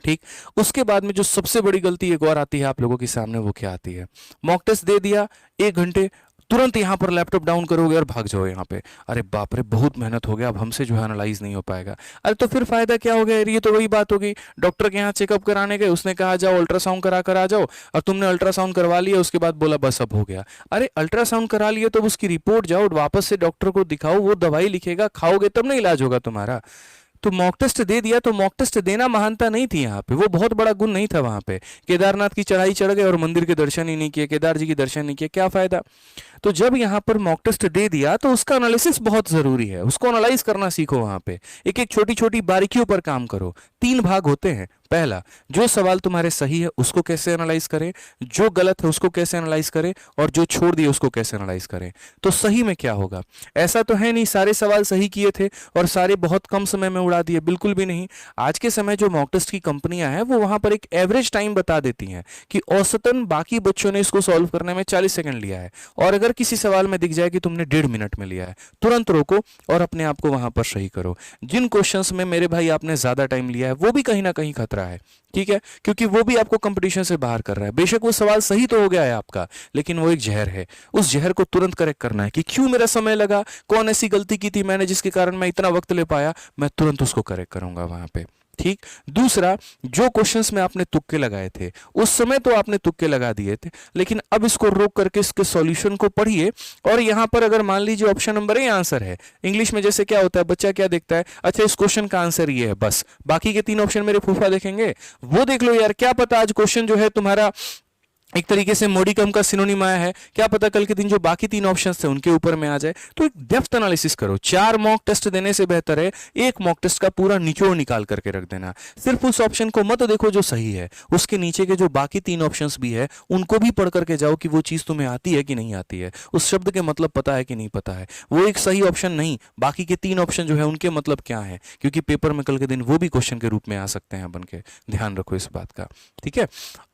ठीक। उसके बाद में जो सबसे बड़ी गलती एक और आती है आप लोगों के सामने, वो क्या आती है? मॉक टेस्ट दे दिया 1 घंटे, तुरंत यहाँ पर लैपटॉप डाउन करोगे और भाग जाओ यहाँ पे, अरे बाप रे बहुत मेहनत हो गया, अब हमसे जो है एनालाइज नहीं हो पाएगा। अरे तो फिर फायदा क्या हो गया? ये तो वही बात हो गई, डॉक्टर के यहाँ चेकअप कराने गए, उसने कहा जाओ अल्ट्रासाउंड करा कर आ जाओ, और तुमने अल्ट्रासाउंड करवा लिया, उसके बाद बोला बस अब हो गया। अरे अल्ट्रासाउंड करा लिए तो उसकी रिपोर्ट जाओ वापस से डॉक्टर को दिखाओ, वो दवाई लिखेगा, खाओगे तब ना इलाज होगा तुम्हारा। तो मॉक टेस्ट दे दिया, तो मॉक टेस्ट देना महानता नहीं थी यहाँ पे, वो बहुत बड़ा गुण नहीं था वहां पे। केदारनाथ की चढ़ाई चढ़ गए और मंदिर के दर्शन ही नहीं किए, केदार जी के दर्शन नहीं किए, क्या फायदा? तो जब यहाँ पर मॉक टेस्ट दे दिया तो उसका एनालिसिस बहुत जरूरी है, उसको एनालाइज करना सीखो। वहां पे एक एक छोटी छोटी बारीकियों पर काम करो। 3 भाग होते हैं। पहला, जो सवाल तुम्हारे सही है उसको कैसे एनालाइज करें, जो गलत है उसको कैसे एनालाइज करें, और जो छोड़ दिए उसको कैसे एनालाइज करें। तो सही में क्या होगा? ऐसा तो है नहीं सारे सवाल सही किए थे और सारे बहुत कम समय में उड़ा दिए, बिल्कुल भी नहीं। आज के समय जो मॉक टेस्ट की कंपनियां हैं वो वहां पर एक एवरेज टाइम बता देती हैं कि औसतन बाकी बच्चों ने इसको सॉल्व करने में 40 सेकंड लिया है, और अगर किसी सवाल में दिख जाए कि तुमने 1.5 मिनट में लिया है, तुरंत रोको और अपने आप को वहां पर सही करो। जिन क्वेश्चंस में मेरे भाई आपने ज्यादा टाइम लिया है वो भी कहीं ना कहीं खतरा है, ठीक है, क्योंकि वो भी आपको कंपटीशन से बाहर कर रहा है। बेशक वो सवाल सही तो हो गया है आपका, लेकिन वो एक जहर है। उस जहर को तुरंत करेक्ट करना है कि क्यों मेरा समय लगा, कौन ऐसी गलती की थी मैंने जिसके कारण मैं इतना वक्त ले पाया, मैं तुरंत उसको करेक्ट करूंगा वहां पे, ठीक। दूसरा, जो क्वेश्चंस में आपने तुक्के लगाए थे उस समय तो आपने तुक्के लगा दिए थे, लेकिन अब इसको रोक करके इसके सॉल्यूशन को पढ़िए। और यहां पर अगर मान लीजिए ऑप्शन नंबर ए आंसर है, इंग्लिश में जैसे क्या होता है, बच्चा क्या देखता है, अच्छा इस क्वेश्चन का आंसर ये है, बस बाकी के 3 ऑप्शन मेरे फूफा देखेंगे, वो देख लो यार, क्या पता आज क्वेश्चन जो है तुम्हारा एक तरीके से मोडिकम का सिनोनिम आया है, क्या पता कल के दिन जो बाकी 3 ऑप्शंस थे उनके ऊपर में आ जाए। तो एक डेप्थ एनालिसिस करो। 4 मॉक टेस्ट देने से बेहतर है एक मॉक टेस्ट का पूरा निचोड़ निकाल करके रख देना। सिर्फ उस ऑप्शन को मत देखो जो सही है, उसके नीचे के जो बाकी 3 ऑप्शंस भी है उनको भी पढ़ करके जाओ कि वो चीज तुम्हें आती है कि नहीं आती है, उस शब्द के मतलब पता है कि नहीं पता है। वो एक सही ऑप्शन नहीं, बाकी के 3 ऑप्शन जो है उनके मतलब क्या है, क्योंकि पेपर में कल के दिन वो भी क्वेश्चन के रूप में आ सकते हैं बन के, ध्यान रखो इस बात का, ठीक है।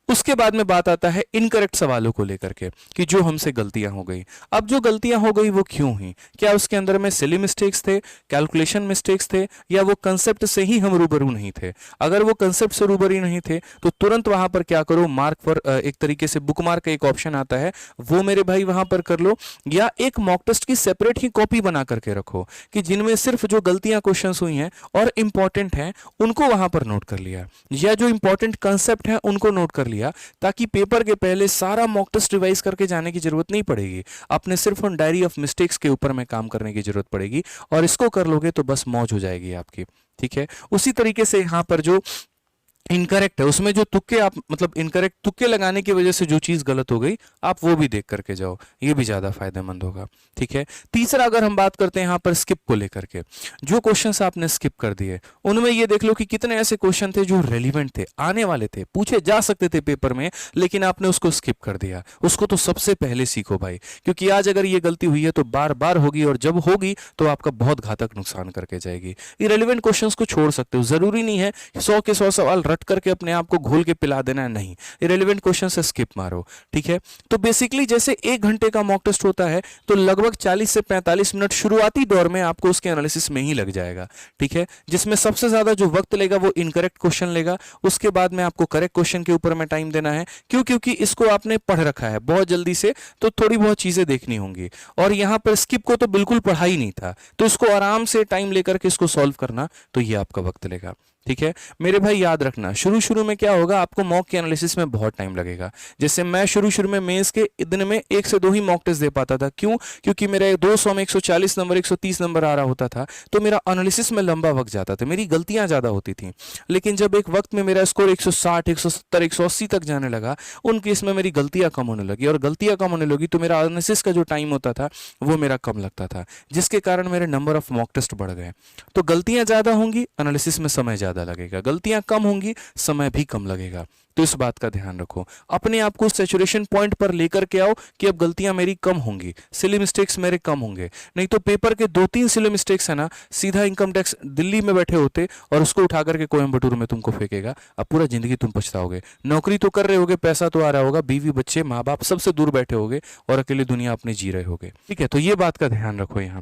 उसके बाद में बात आता है इनकरेक्ट सवालों को लेकर के कि जो हमसे गलतियां हो गई। अब जो गलतियां हो गई वो क्यों हुई? क्या उसके अंदर में सिली मिस्टेक्स थे, कैलकुलेशन मिस्टेक्स थे, या वो कंसेप्ट से ही हम रूबरू नहीं थे? अगर वो कंसेप्ट से रूबरू नहीं थे तो तुरंत वहां पर क्या करो, मार्क पर एक तरीके से बुक मार्क का एक ऑप्शन आता है, वो मेरे भाई वहां पर कर लो, या एक मॉक टेस्ट की सेपरेट ही कॉपी बना करके रखो कि जिनमें सिर्फ जो गलतियां क्वेश्चन हुई हैं और इंपॉर्टेंट हैं उनको वहां पर नोट कर लिया, या जो इंपॉर्टेंट कंसेप्ट है उनको नोट कर लिया, ताकि पेपर के पहले सारा मॉक टेस्ट रिवाइज करके जाने की जरूरत नहीं पड़ेगी। अपने सिर्फ उन डायरी ऑफ मिस्टेक्स के ऊपर में काम करने की जरूरत पड़ेगी, और इसको कर लोगे तो बस मौज हो जाएगी आपकी, ठीक है। उसी तरीके से यहां पर जो इनकरेक्ट है उसमें जो तुक्के आप मतलब इनकरेक्ट तुक्के लगाने की वजह से जो चीज गलत हो गई आप वो भी देख करके जाओ, ये भी ज्यादा फायदेमंद होगा, ठीक है। तीसरा, अगर हम बात करते हैं यहाँ पर स्किप को लेकर के, जो क्वेश्चंस आपने स्किप कर दिए उनमें ये देख लो कि कितने ऐसे क्वेश्चन थे जो रेलिवेंट थे, आने वाले थे, पूछे जा सकते थे पेपर में, लेकिन आपने उसको स्किप कर दिया। उसको तो सबसे पहले सीखो भाई, क्योंकि आज अगर ये गलती हुई है तो बार बार होगी, और जब होगी तो आपका बहुत घातक नुकसान करके जाएगी। इरेलीवेंट क्वेश्चंस को छोड़ सकते हो, जरूरी नहीं है 100 के 100 सवाल रट करके अपने आप को घोल के पिला देना है, नहीं, इरेलीवेंट क्वेश्चन से स्किप मारो, ठीक है। तो बेसिकली जैसे 1 घंटे का मॉक टेस्ट होता है तो लगभग 40 से 45 मिनट शुरुआती दौर में आपको उसके एनालिसिस में ही लग जाएगा, ठीक है, जिसमें सबसे ज्यादा जो वक्त लेगा वो इनकरेक्ट क्वेश्चन लेगा। उसके बाद में आपको करेक्ट क्वेश्चन के ऊपर में टाइम देना है, क्यों? क्योंकि इसको आपने पढ़ रखा है बहुत जल्दी से, तो थोड़ी बहुत चीजें देखनी होंगी, और यहां पर स्किप को तो बिल्कुल पढ़ा ही नहीं था, तो इसको आराम से टाइम लेकर के इसको सॉल्व करना, तो ये आपका वक्त लेगा, ठीक है। मेरे भाई याद रखना, शुरू शुरू में क्या होगा, आपको मॉक के एनालिसिस में बहुत टाइम लगेगा। जैसे मैं शुरू शुरू में मेंस के दिन में 1 से 2 ही मॉक टेस्ट दे पाता था, क्यों? क्योंकि मेरा 200 में 140 नंबर 130 नंबर आ रहा होता था, तो मेरा एनालिसिस में लंबा वक्त जाता था, मेरी गलतियां ज्यादा होती थी। लेकिन जब एक वक्त में मेरा स्कोर 160 170 180 तक जाने लगा, उन केस में मेरी गलतियां कम होने लगी, और गलतियां कम होने लगी तो मेरा एनालिसिस का जो टाइम होता था वो मेरा कम लगता था, जिसके कारण मेरे नंबर ऑफ मॉक टेस्ट बढ़ गए। तो गलतियां ज्यादा होंगी, एनालिसिस में समय ज्यादा लगेगा, गलतियां कम होंगी, समय भी कम लगेगा। तो इस बात का ध्यान रखो, अपने आप को सैचुरेशन पॉइंट पर लेकर के आओ कि अब गलतियां मेरी कम होंगी, सिली मिस्टेक्स मेरे कम होंगे। नहीं तो पेपर के 2-3 सिली मिस्टेक्स है ना, सीधा इनकम टैक्स दिल्ली में बैठे होते और उसको उठा करके कोयम्बटूर में तुमको फेंकेगा, अब पूरा जिंदगी तुम पछताओगे। नौकरी तो कर रहे होगे, पैसा तो आ रहा होगा, बीवी बच्चे माँ बाप सबसे दूर बैठे होगे, और अकेले दुनिया अपनी जी रहे होगे, ठीक है। तो ये बात का ध्यान रखो यहाँ।